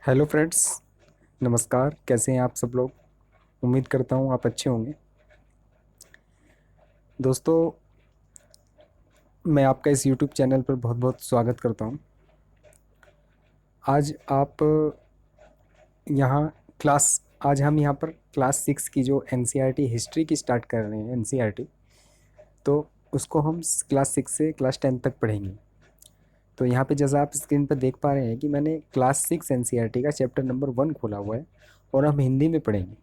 Hello friends, नमस्कार। कैसे हैं आप सब लोग? उम्मीद करता हूँ आप अच्छे होंगे। दोस्तों, मैं आपका इस यूट्यूब चैनल पर बहुत बहुत स्वागत करता हूँ। आज आप यहाँ क्लास आज हम यहाँ पर क्लास 6 की जो एनसीईआरटी हिस्ट्री की स्टार्ट कर रहे हैं, एनसीईआरटी। तो उसको हम क्लास 6 से क्लास 10 तक पढ़ेंगे। तो यहाँ पे जैसा आप स्क्रीन पर देख पा रहे हैं कि मैंने क्लास 6 एनसीईआरटी का चैप्टर नंबर 1 खोला हुआ है और हम हिंदी में पढ़ेंगे।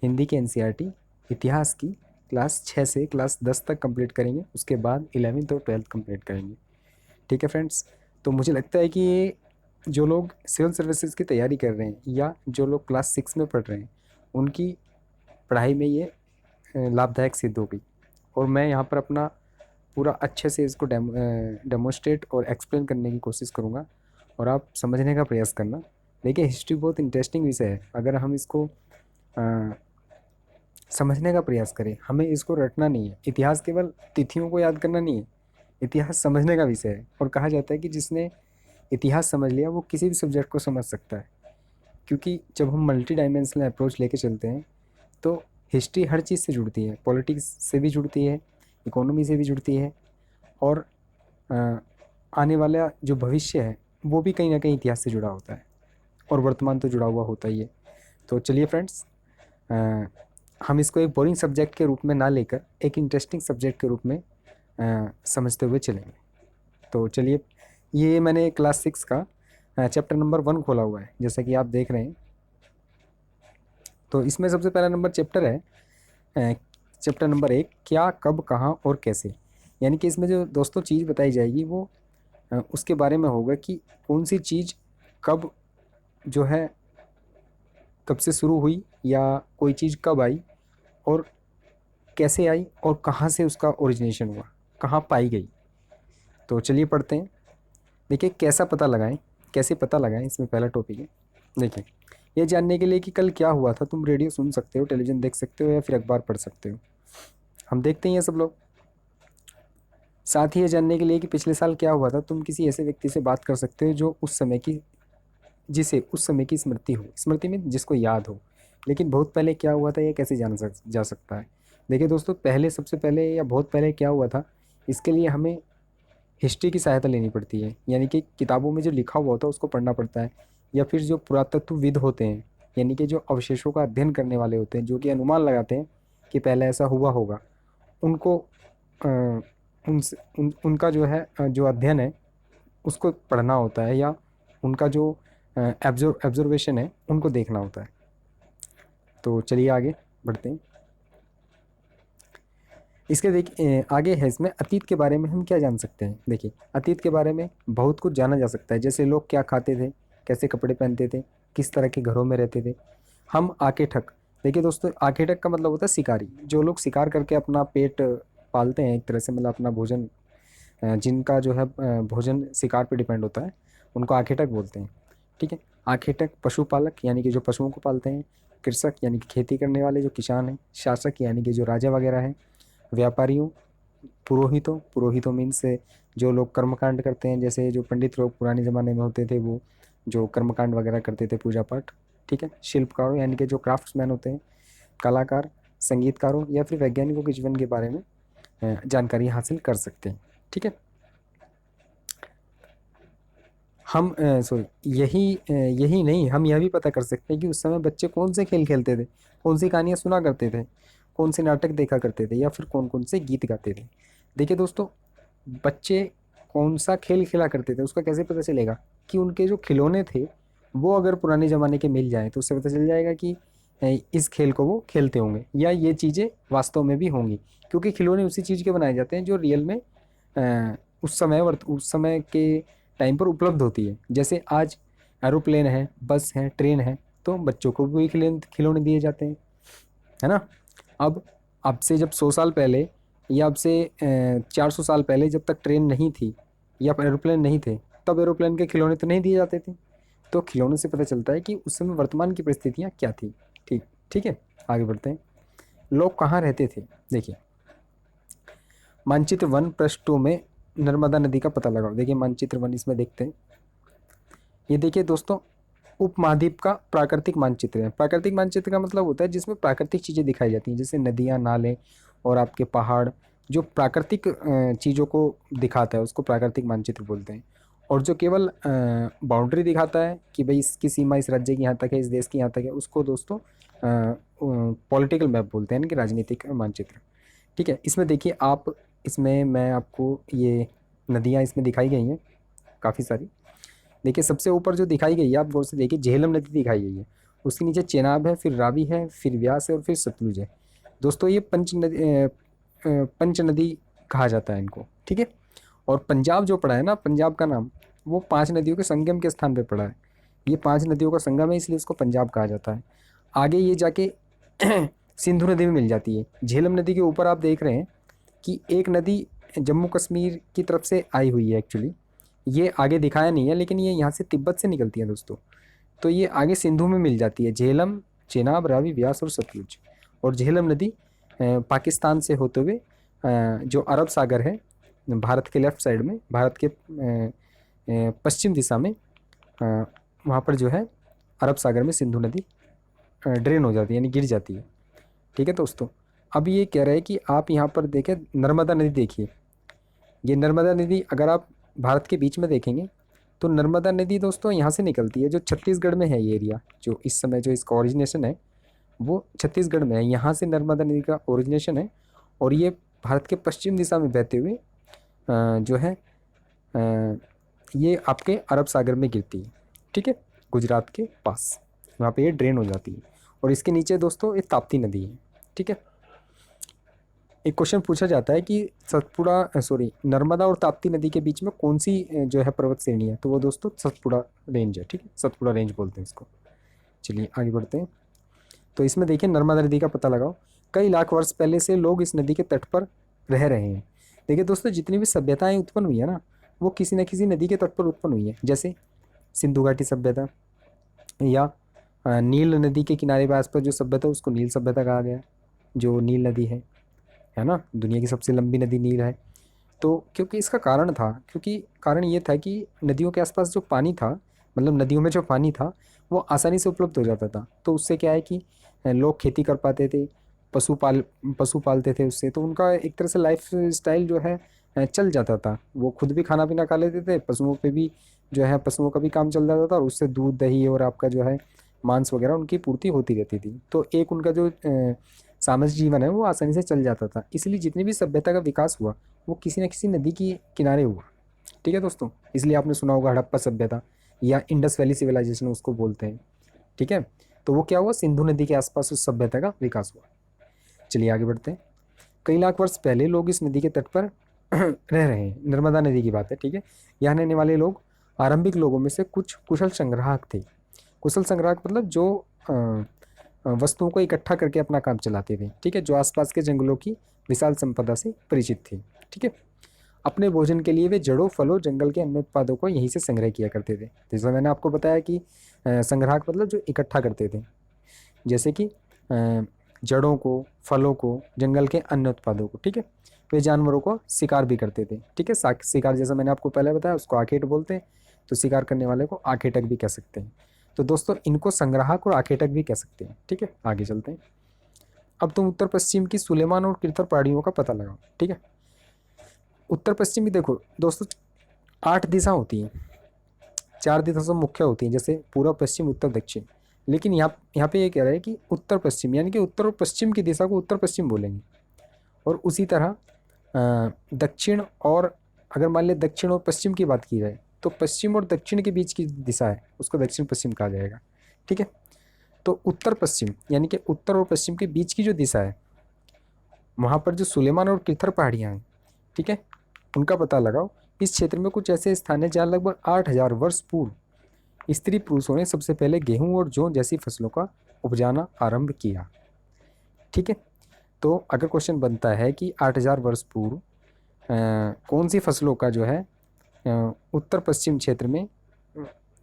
हिंदी की एनसीईआरटी इतिहास की क्लास 6 से क्लास 10 तक कंप्लीट करेंगे। उसके बाद 11th और 12th कंप्लीट करेंगे। ठीक है फ्रेंड्स। तो मुझे लगता है कि ये जो लोग सिविल सर्विसेज की तैयारी कर रहे हैं या जो लोग क्लास 6 में पढ़ रहे हैं, उनकी पढ़ाई में ये लाभदायक सिद्ध होगी। और मैं यहाँ पर अपना पूरा अच्छे से इसको डेमोस्ट्रेट और एक्सप्लेन करने की कोशिश करूँगा और आप समझने का प्रयास करना। देखिए, हिस्ट्री बहुत इंटरेस्टिंग विषय है। अगर हम इसको समझने का प्रयास करें, हमें इसको रटना नहीं है। इतिहास केवल तिथियों को याद करना नहीं है, इतिहास समझने का विषय है। और कहा जाता है कि जिसने इतिहास समझ लिया वो किसी भी सब्जेक्ट को समझ सकता है। क्योंकि जब हम मल्टी डायमेंशनल अप्रोच लेके चलते हैं तो हिस्ट्री हर चीज़ से जुड़ती है। पॉलिटिक्स से भी जुड़ती है, इकोनॉमी से भी जुड़ती है, और अ, आने वाला जो भविष्य है वो भी कहीं ना कहीं इतिहास से जुड़ा होता है, और वर्तमान तो जुड़ा हुआ होता ही है। तो चलिए फ्रेंड्स, हम इसको एक बोरिंग सब्जेक्ट के रूप में ना लेकर एक इंटरेस्टिंग सब्जेक्ट के रूप में समझते हुए चलेंगे। तो चलिए, ये मैंने क्लास 6 का चैप्टर नंबर 1 खोला हुआ है, जैसा कि आप देख रहे हैं। तो इसमें सबसे पहला नंबर चैप्टर है, चैप्टर नंबर 1, क्या, कब, कहाँ और कैसे। यानी कि इसमें जो दोस्तों चीज़ बताई जाएगी वो उसके बारे में होगा कि कौन सी चीज़ कब जो है कब से शुरू हुई, या कोई चीज़ कब आई और कैसे आई, और कहाँ से उसका ओरिजिनेशन हुआ, कहाँ पाई गई। तो चलिए पढ़ते हैं। देखिए, कैसा पता लगाएं, कैसे पता लगाएं, इसमें पहला टॉपिक है। देखिए, ये जानने के लिए कि कल क्या हुआ था, तुम रेडियो सुन सकते हो, टेलीविज़न देख सकते हो, या फिर अखबार पढ़ सकते हो। हम देखते हैं ये सब लोग। साथ ही ये जानने के लिए कि पिछले साल क्या हुआ था, तुम किसी ऐसे व्यक्ति से बात कर सकते हो जो उस समय की जिसे उस समय की स्मृति हो, स्मृति में जिसको याद हो। लेकिन बहुत पहले क्या हुआ था, ये कैसे जा सकता है। देखिए दोस्तों, पहले, सबसे पहले या बहुत पहले क्या हुआ था, इसके लिए हमें हिस्ट्री की सहायता लेनी पड़ती है। यानी कि किताबों में जो लिखा हुआ होता है उसको पढ़ना पड़ता है, या फिर जो पुरातत्वविद होते हैं, यानी कि जो अवशेषों का अध्ययन करने वाले होते हैं, जो कि अनुमान लगाते हैं कि पहले ऐसा हुआ होगा, उनको अ, उनका जो है जो अध्ययन है उसको पढ़ना होता है, या उनका जो एब्जर्वेशन है उनको देखना होता है। तो चलिए आगे बढ़ते हैं। इसके आगे है, इसमें अतीत के बारे में हम क्या जान सकते हैं। देखिए, अतीत के बारे में बहुत कुछ जाना जा सकता है, जैसे लोग क्या खाते थे, कैसे कपड़े पहनते थे, किस तरह के घरों में रहते थे। हम आकेठक। देखिए दोस्तों, आकेठक का मतलब होता है शिकारी। जो लोग शिकार करके अपना पेट पालते हैं, एक तरह से मतलब अपना भोजन, जिनका जो है भोजन शिकार पर डिपेंड होता है, उनको आखेटक बोलते हैं। ठीक है। आखेटक पशुपालक, यानी कि जो पशुओं को पालते हैं। कृषक, यानी कि खेती करने वाले जो किसान हैं। शासक, यानी कि जो राजा वगैरह हैं। व्यापारियों। पुरोहितों, पुरोहितों मीन्स जो लोग कर्मकांड करते हैं, जैसे जो पंडित लोग पुराने ज़माने में होते थे, वो जो कर्मकांड वगैरह करते थे, पूजा पाठ। ठीक है। शिल्पकारों, यानी कि जो क्राफ्ट्समैन होते हैं। कलाकार, संगीतकारों, या फिर वैज्ञानिकों के जीवन के बारे में जानकारी हासिल कर सकते हैं। ठीक है। हम सॉरी, यही नहीं, हम यह भी पता कर सकते हैं कि उस समय बच्चे कौन से खेल खेलते थे, कौन सी कहानियाँ सुना करते थे, कौन से नाटक देखा करते थे, या फिर कौन कौन से गीत गाते थे। देखिए दोस्तों, बच्चे कौन सा खेल खेला करते थे उसका कैसे पता चलेगा, कि उनके जो खिलौने थे वो अगर पुराने ज़माने के मिल जाएँ तो उससे पता चल जाएगा कि इस खेल को वो खेलते होंगे, या ये चीज़ें वास्तव में भी होंगी। क्योंकि खिलौने उसी चीज़ के बनाए जाते हैं जो रियल में उस समय के टाइम पर उपलब्ध होती है। जैसे आज एरोप्लेन है, बस है, ट्रेन है, तो बच्चों को भी खिलौने खिलौने दिए जाते हैं, है ना। अब अब से जब 100 साल पहले, या अब से 400 साल पहले, जब तक ट्रेन नहीं थी या एरोप्लेन नहीं थे, तब एरोप्लेन के खिलौने तो नहीं दिए जाते थे। तो खिलौने से पता चलता है कि उस समय वर्तमान की परिस्थितियाँ क्या थी। ठीक ठीक है। आगे बढ़ते हैं। लोग कहाँ रहते थे। देखिए, मानचित्र 1 + 2 में नर्मदा नदी का पता लगाओ। देखिए, मानचित्र 1 इसमें देखते हैं। ये देखिए दोस्तों, उपमहाद्वीप का प्राकृतिक मानचित्र है। प्राकृतिक मानचित्र का मतलब होता है जिसमें प्राकृतिक चीज़ें दिखाई जाती हैं, जैसे नदियाँ, नाले और आपके पहाड़, जो प्राकृतिक चीज़ों को दिखाता है उसको प्राकृतिक मानचित्र बोलते हैं। और जो केवल बाउंड्री दिखाता है कि भाई इसकी सीमा इस राज्य की यहाँ तक है, इस देश की यहाँ तक है, उसको दोस्तों पॉलिटिकल मैप बोलते हैं, यानी कि राजनीतिक मानचित्र। ठीक है, इसमें देखिए आप, इसमें मैं आपको ये नदियाँ इसमें दिखाई गई हैं काफ़ी सारी। देखिए सबसे ऊपर जो दिखाई गई है, आप गौर से देखिए, झेलम नदी दिखाई गई है, उसके नीचे चेनाब है, फिर रावी है, फिर व्यास है और फिर सतलुज है। दोस्तों ये पंच नदी कहा जाता है इनको। ठीक है, और पंजाब जो पड़ा है ना, पंजाब का नाम, वो 5 नदियों के संगम के स्थान पे पड़ा है। ये 5 नदियों का संगम है, इसलिए इसको पंजाब कहा जाता है। आगे ये जाके सिंधु नदी में मिल जाती है। झेलम नदी के ऊपर आप देख रहे हैं कि एक नदी जम्मू कश्मीर की तरफ से आई हुई है एक्चुअली, ये आगे दिखाया नहीं है, लेकिन ये यहाँ से तिब्बत से निकलती है दोस्तों। तो ये आगे सिंधु में मिल जाती है, झेलम, चेनाब, रावी, व्यास और सतलुज। और झेलम नदी पाकिस्तान से होते हुए जो अरब सागर है, भारत के लेफ्ट साइड में, भारत के पश्चिम दिशा में, वहाँ पर जो है अरब सागर में सिंधु नदी ड्रेन हो जाती है, यानी गिर जाती है। ठीक है दोस्तों, अब ये कह रहे हैं कि आप यहाँ पर देखें नर्मदा नदी, देखिए ये नर्मदा नदी अगर आप भारत के बीच में देखेंगे तो नर्मदा नदी दोस्तों यहाँ से निकलती है, जो छत्तीसगढ़ में है ये एरिया, जो इस समय जो इसका ओरिजिनेशन है वो छत्तीसगढ़ में है, यहाँ से नर्मदा नदी का ओरिजिनेशन है। और ये भारत के पश्चिम दिशा में बहते हुए जो है ये आपके अरब सागर में गिरती है। ठीक है, गुजरात के पास वहाँ पे ये ड्रेन हो जाती है। और इसके नीचे दोस्तों एक ताप्ती नदी है। ठीक है, एक क्वेश्चन पूछा जाता है कि नर्मदा और ताप्ती नदी के बीच में कौन सी जो है पर्वत श्रेणी है, तो वो दोस्तों सतपुड़ा रेंज है। ठीक है, सतपुड़ा रेंज बोलते हैं इसको। चलिए आगे बढ़ते हैं। तो इसमें देखिए नर्मदा नदी का पता लगाओ। कई लाख वर्ष पहले से लोग इस नदी के तट पर रह रहे हैं। देखिए दोस्तों, जितनी भी सभ्यताएं उत्पन्न हुई है ना, वो किसी न किसी नदी के तट पर उत्पन्न हुई है। जैसे सिंधु घाटी सभ्यता, या नील नदी के किनारे के आसपास जो सभ्यता उसको नील सभ्यता कहा गया, जो नील नदी है ना, दुनिया की सबसे लंबी नदी नील है। तो क्योंकि इसका कारण था, क्योंकि कारण ये था कि नदियों के आसपास जो पानी था, मतलब नदियों में जो पानी था वो आसानी से उपलब्ध हो जाता था। तो उससे क्या है कि लोग खेती कर पाते थे, पशु पालते थे उससे, तो उनका एक तरह से लाइफ स्टाइल जो है चल जाता था। वो खुद भी खाना पीना खा लेते थे, पशुओं पे भी जो है पशुओं का भी काम चल जाता था, और उससे दूध, दही और आपका जो है मांस वगैरह उनकी पूर्ति होती रहती थी। तो एक उनका जो सामाजिक जीवन है वो आसानी से चल जाता था। इसलिए जितनी भी सभ्यता का विकास हुआ वो किसी न किसी नदी के किनारे हुआ। ठीक है दोस्तों, इसलिए आपने सुना होगा हड़प्पा सभ्यता या इंडस वैली सिविलाइजेशन उसको बोलते हैं। ठीक है, तो वो क्या हुआ, सिंधु नदी के आसपास उस सभ्यता का विकास हुआ। चलिए आगे बढ़ते हैं। कई लाख वर्ष पहले लोग इस नदी के तट पर रह रहे हैं, नर्मदा नदी की बात है। ठीक है, यहाँ रहने वाले लोग आरंभिक लोगों में से कुछ कुशल संग्राहक थे। कुशल संग्राहक मतलब जो वस्तुओं को इकट्ठा करके अपना काम चलाते थे। ठीक है, जो आसपास के जंगलों की विशाल संपदा से परिचित थे। ठीक है, अपने भोजन के लिए वे जड़ों, फलों, जंगल के अन्य उत्पादों को यहीं से संग्रह किया करते थे। जैसा मैंने आपको बताया कि संग्राहक मतलब जो इकट्ठा करते थे, जैसे कि जड़ों को, फलों को, जंगल के अन्य उत्पादों को। ठीक है, वे जानवरों को शिकार भी करते थे। ठीक है, शिकार जैसा मैंने आपको पहले बताया उसको आखेट बोलते हैं, तो शिकार करने वाले को आखेटक भी कह सकते हैं। तो दोस्तों इनको संग्राहक और आखेटक भी कह सकते हैं। ठीक है, आगे चलते हैं। अब तुम उत्तर पश्चिम की सुलेमान और किरथर पहाड़ियों का पता लगाओ। ठीक है, उत्तर पश्चिम की देखो दोस्तों 8 दिशा होती हैं, 4 दिशा सब मुख्य होती हैं, जैसे पूर्व, पश्चिम, उत्तर, दक्षिण। लेकिन यहाँ पे ये कह रहा है कि उत्तर पश्चिम, यानी कि उत्तर और पश्चिम की दिशा को उत्तर पश्चिम बोलेंगे। और उसी तरह दक्षिण, और अगर मान लें दक्षिण और पश्चिम की बात की जाए तो पश्चिम और दक्षिण के बीच की दिशा है उसको दक्षिण पश्चिम कहा जाएगा। ठीक है, तो उत्तर पश्चिम यानी कि उत्तर और पश्चिम के बीच की जो दिशा है वहाँ पर जो सुलेमान और किरथर पहाड़ियाँ हैं, ठीक है, उनका पता लगाओ। इस क्षेत्र में कुछ ऐसे स्थान हैं जहाँ लगभग 8000 वर्ष पूर्व स्त्री पुरुषों ने सबसे पहले गेहूं और जौ जैसी फसलों का उपजाना आरंभ किया। ठीक है, तो अगर क्वेश्चन बनता है कि 8000 वर्ष पूर्व कौन सी फसलों का जो है उत्तर पश्चिम क्षेत्र में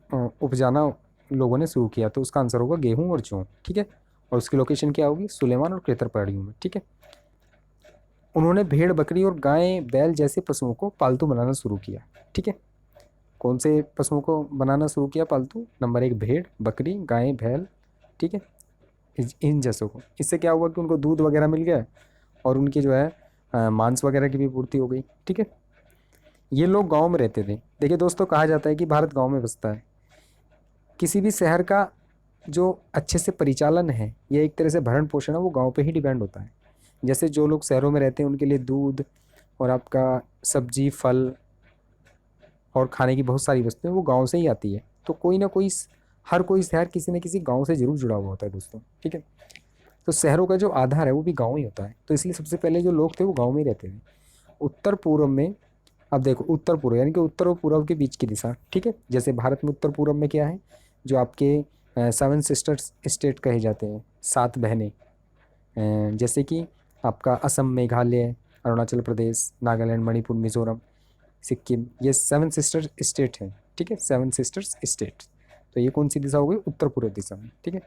उपजाना लोगों ने शुरू किया, तो उसका आंसर होगा गेहूं और जौ। ठीक है, और उसकी लोकेशन क्या होगी, सुलेमान और किरथर पहाड़ियों में। ठीक है, उन्होंने भेड़, बकरी और गाय, बैल जैसे पशुओं को पालतू बनाना शुरू किया। ठीक है, कौन से पशुओं को बनाना शुरू किया पालतू? नंबर 1 भेड़, बकरी, गाय, बैल, ठीक है, इन जैसों को। इससे क्या हुआ कि उनको दूध वगैरह मिल गया और उनकी जो है मांस वगैरह की भी पूर्ति हो गई, ठीक है। ये लोग गांव में रहते थे। देखिए दोस्तों, कहा जाता है कि भारत गांव में बसता है। किसी भी शहर का जो अच्छे से परिचालन है या एक तरह से भरण पोषण है, वो गांव पे ही डिपेंड होता है। जैसे जो लोग शहरों में रहते हैं उनके लिए दूध और आपका सब्जी, फल और खाने की बहुत सारी वस्तुएं वो गांव से ही आती है। तो कोई ना कोई, हर कोई शहर किसी न किसी गांव से जरूर जुड़ा हुआ होता है दोस्तों, ठीक है। तो शहरों का जो आधार है वो भी गांव ही होता है। तो इसलिए सबसे पहले जो लोग थे वो गांव में ही रहते थे। उत्तर पूर्व में, अब देखो उत्तर पूर्व यानी कि उत्तर और पूर्व के बीच की दिशा, ठीक है। जैसे भारत में उत्तर पूर्व में क्या है, जो आपके 7 सिस्टर्स स्टेट कहे जाते हैं, 7 बहनें, जैसे कि आपका असम, मेघालय, अरुणाचल प्रदेश, नागालैंड, मणिपुर, मिजोरम, सिक्किम, ये 7 सिस्टर स्टेट हैं, ठीक है, 7 सिस्टर्स स्टेट। तो ये कौन सी दिशा हो गई? उत्तर पूर्व दिशा में, ठीक है।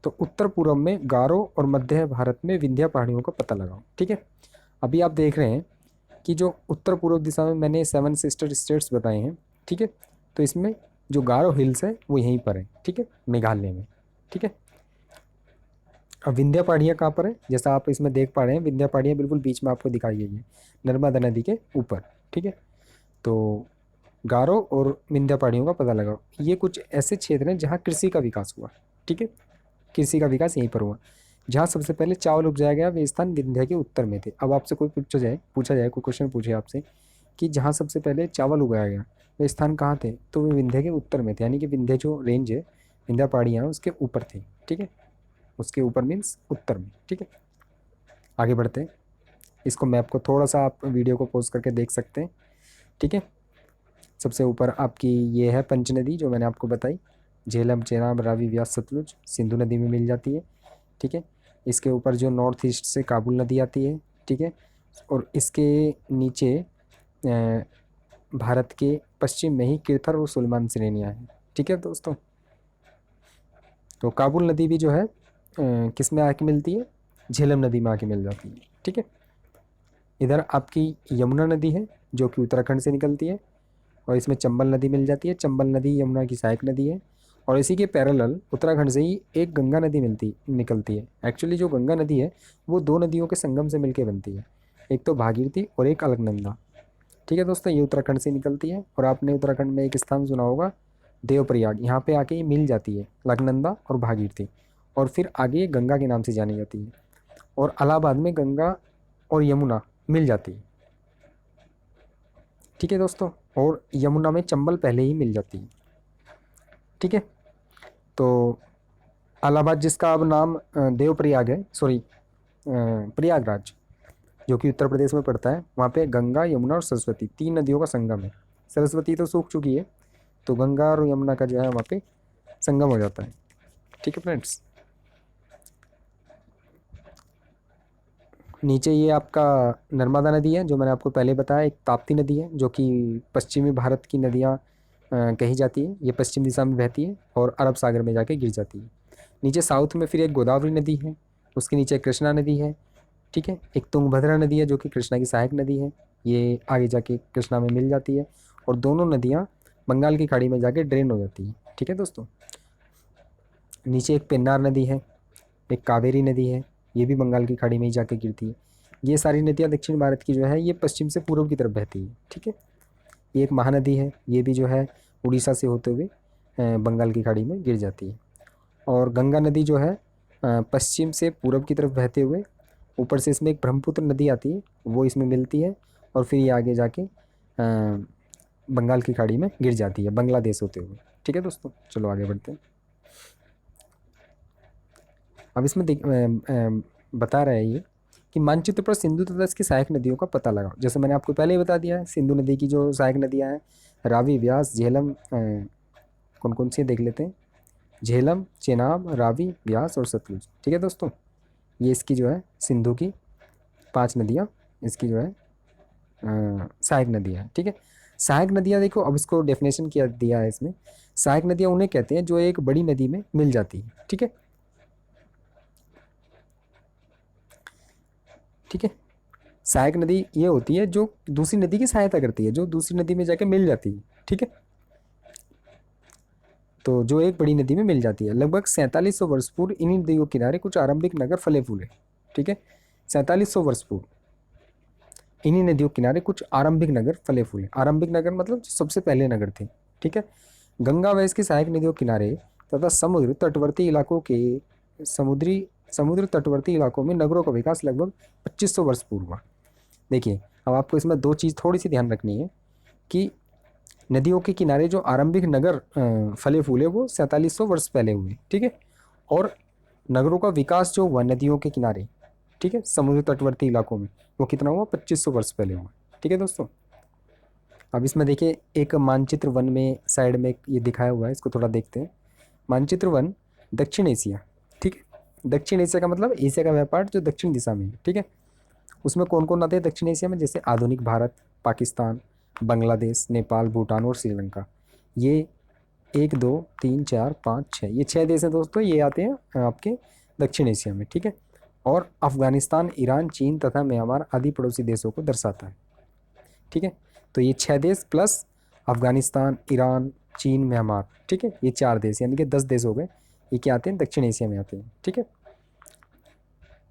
तो उत्तर पूर्व में गारो और मध्य भारत में विंध्य पहाड़ियों का पता लगाओ, ठीक है। अभी आप देख रहे हैं कि जो उत्तर पूर्व दिशा में मैंने 7 सिस्टर स्टेट्स बताए हैं, ठीक है। तो इसमें जो गारो हिल्स है वो यहीं पर है, ठीक है, मेघालय में, ठीक है। अब विंध्या पहाड़ियाँ कहाँ पर है? जैसा आप इसमें देख पा रहे हैं, विंध्या पहाड़ियाँ बिल्कुल बीच में आपको दिखाई गई है, नर्मदा नदी के ऊपर, ठीक है। तो गारो और विंध्या पहाड़ियों का पता लगाओ। ये कुछ ऐसे क्षेत्र हैं जहाँ कृषि का विकास हुआ, ठीक है। कृषि का विकास यहीं पर हुआ। जहाँ सबसे पहले चावल उपजाया गया वे स्थान विंध्या के उत्तर में थे। अब आपसे कोई पूछा जाए कोई क्वेश्चन पूछे आपसे कि जहाँ सबसे पहले चावल उगाया गया वे स्थान कहाँ थे, तो वे विंध्या के उत्तर में थे, यानी कि विंध्या जो रेंज है, विंध्या पहाड़ियाँ हैं, उसके ऊपर थे, ठीक है। उसके ऊपर मीन्स उत्तर में, ठीक है। आगे बढ़ते हैं। इसको मैप को थोड़ा सा आप वीडियो को पॉज करके देख सकते हैं, ठीक है। सबसे ऊपर आपकी ये है पंच नदी जो मैंने आपको बताई, झेलम, चेनाब, रावी, व्यास, सतलुज, सिंधु नदी में मिल जाती है, ठीक है। इसके ऊपर जो नॉर्थ ईस्ट से काबुल नदी आती है, ठीक है। और इसके नीचे भारत के पश्चिम में ही किरथर और सुलेमान श्रेणियाँ हैं, ठीक है दोस्तों। तो काबुल नदी भी जो है किस में आके मिलती है? झेलम नदी में आके मिल जाती है, ठीक है। इधर आपकी यमुना नदी है जो कि उत्तराखंड से निकलती है और इसमें चंबल नदी मिल जाती है। चंबल नदी यमुना की सहायक नदी है और इसी के पैरेलल उत्तराखंड से ही एक गंगा नदी निकलती है। एक्चुअली जो गंगा नदी है वो 2 नदियों के संगम से मिलकर बनती है, एक तो भागीरथी और एक अलकनंदा, ठीक है दोस्तों। ये उत्तराखंड से निकलती है और आपने उत्तराखंड में एक स्थान सुना होगा देवप्रयाग, यहाँ पे आके ये मिल जाती है अलकनंदा और भागीरथी, और फिर आगे ये गंगा के नाम से जानी जाती है। और इलाहाबाद में गंगा और यमुना मिल जाती है, ठीक है दोस्तों। और यमुना में चंबल पहले ही मिल जाती है, ठीक है। तो इलाहाबाद जिसका अब नाम देवप्रयाग है, सॉरी प्रयागराज, जो कि उत्तर प्रदेश में पड़ता है, वहाँ पे गंगा, यमुना और सरस्वती 3 नदियों का संगम है। सरस्वती तो सूख चुकी है, तो गंगा और यमुना का जो है वहाँ पे संगम हो जाता है, ठीक है फ्रेंड्स। नीचे ये आपका नर्मदा नदी है जो मैंने आपको पहले बताया, एक ताप्ती नदी है जो कि पश्चिमी भारत की नदियाँ कही जाती है। ये पश्चिम दिशा में बहती है और अरब सागर में जाके गिर जाती है। नीचे साउथ में फिर एक गोदावरी नदी है, उसके नीचे कृष्णा नदी है, ठीक है। एक तुंगभद्रा नदी है जो कि कृष्णा की सहायक नदी है, ये आगे जाके कृष्णा में मिल जाती है और दोनों नदियाँ बंगाल की खाड़ी में जाके ड्रेन हो जाती है, ठीक है दोस्तों। नीचे एक पेन्नार नदी है, एक कावेरी नदी है, ये भी बंगाल की खाड़ी में ही जाके गिरती है। ये सारी नदियाँ दक्षिण भारत की जो है ये पश्चिम से पूर्व की तरफ बहती है, ठीक है। ये एक महानदी है, ये भी जो है उड़ीसा से होते हुए बंगाल की खाड़ी में गिर जाती है। और गंगा नदी जो है पश्चिम से पूर्व की तरफ बहते हुए ऊपर से इसमें एक ब्रह्मपुत्र नदी आती है, वो इसमें मिलती है और फिर ये आगे जाके बंगाल की खाड़ी में गिर जाती है बांग्लादेश होते हुए, ठीक है दोस्तों। चलो आगे बढ़ते हैं। अब इसमें बता रहा है ये कि मानचित्र पर सिंधु तथा इसकी सहायक नदियों का पता लगाओ। जैसे मैंने आपको पहले ही बता दिया है, सिंधु नदी की जो सहायक नदियाँ हैं रावी, व्यास, झेलम, कौन कौन सी देख लेते हैं, झेलम, चेनाब, रावी, व्यास और सतलुज, ठीक है दोस्तों। ये इसकी जो है सिंधु की 5 नदियाँ, इसकी जो है सहायक नदियाँ हैं, ठीक है। सहायक नदियाँ देखो, अब इसको डेफिनेशन किया दिया है इसमें। सहायक नदियाँ उन्हें कहते हैं जो एक बड़ी नदी में मिल जाती है, ठीक है, ठीक है। सहायक नदी ये होती है जो दूसरी नदी की सहायता करती है, जो दूसरी नदी में जाके मिल जाती है, ठीक है। तो जो एक बड़ी नदी में मिल जाती है। लगभग 4700 वर्ष पूर्व इन्हीं नदियों के किनारे कुछ आरंभिक नगर फले फूले। ठीक है, 4700 वर्ष पूर्व इन्हीं नदियों के किनारे कुछ आरंभिक नगर फले फूले। आरंभिक नगर मतलब जो सबसे पहले नगर थे। ठीक है, गंगा व इसकी सहायक नदियों के किनारे तथा समुद्र तटवर्ती इलाकों के समुद्र तटवर्ती इलाकों में नगरों का विकास लगभग 2500 वर्ष पूर्व हुआ। देखिए, अब आपको इसमें दो चीज़ थोड़ी सी ध्यान रखनी है कि नदियों के किनारे जो आरंभिक नगर फले फूले वो 4700 वर्ष पहले हुए। ठीक है, और नगरों का विकास जो हुआ नदियों के किनारे, ठीक है, समुद्र तटवर्ती इलाकों में, वो कितना हुआ, 2500 वर्ष पहले हुआ। ठीक है दोस्तों, अब इसमें देखिए एक मानचित्र वन में साइड में ये दिखाया हुआ है, इसको थोड़ा देखते हैं। मानचित्र वन दक्षिण एशिया। ठीक है, दक्षिण एशिया का मतलब एशिया का वह पार्ट जो दक्षिण दिशा में है। ठीक है, उसमें कौन कौन आते हैं दक्षिण एशिया में, जैसे आधुनिक भारत, पाकिस्तान, बांग्लादेश, नेपाल, भूटान और श्रीलंका। ये 1 2 3 4 5 6 ये 6 देश हैं दोस्तों, ये आते हैं आपके दक्षिण एशिया में। ठीक है, और अफगानिस्तान, ईरान, चीन तथा म्यांमार आदि पड़ोसी देशों को दर्शाता है। ठीक है, तो ये 6 देश प्लस अफगानिस्तान, ईरान, चीन, म्यांमार, ठीक है, ये 4 देश यानी कि 10 देश हो गए। ये क्या आते हैं, दक्षिण एशिया में आते हैं। ठीक है,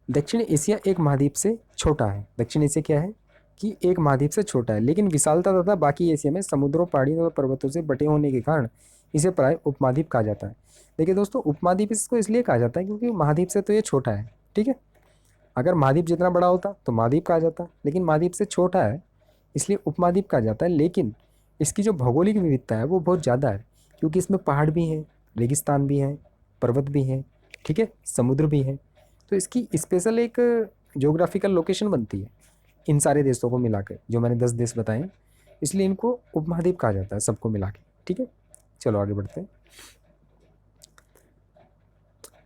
दक्षिण एशिया एक महाद्वीप से छोटा है। दक्षिण एशिया क्या है कि एक महाद्वीप से छोटा है, लेकिन विशालता तथा बाकी एशिया में समुद्रों, पहाड़ियों और पर्वतों से बटे होने के कारण इसे प्राय उपमहाद्वीप कहा जाता है। देखिए दोस्तों, उपमहाद्वीप इसको इसलिए कहा जाता है क्योंकि महाद्वीप से तो ये छोटा है। ठीक है, अगर महाद्वीप जितना बड़ा होता तो महाद्वीप कहा जाता, लेकिन महाद्वीप से छोटा है इसलिए उपमहाद्वीप कहा जाता है। लेकिन इसकी जो भौगोलिक विविधता है वो बहुत ज़्यादा है, क्योंकि इसमें पहाड़ भी हैं, रेगिस्तान भी हैं, पर्वत भी हैं, ठीक है, समुद्र भी है। तो इसकी स्पेशल एक ज्योग्राफिकल लोकेशन बनती है इन सारे देशों को मिलाकर, जो मैंने 10 देश बताए, इसलिए इनको उपमहाद्वीप कहा जाता है सबको मिला के। ठीक है, चलो आगे बढ़ते हैं।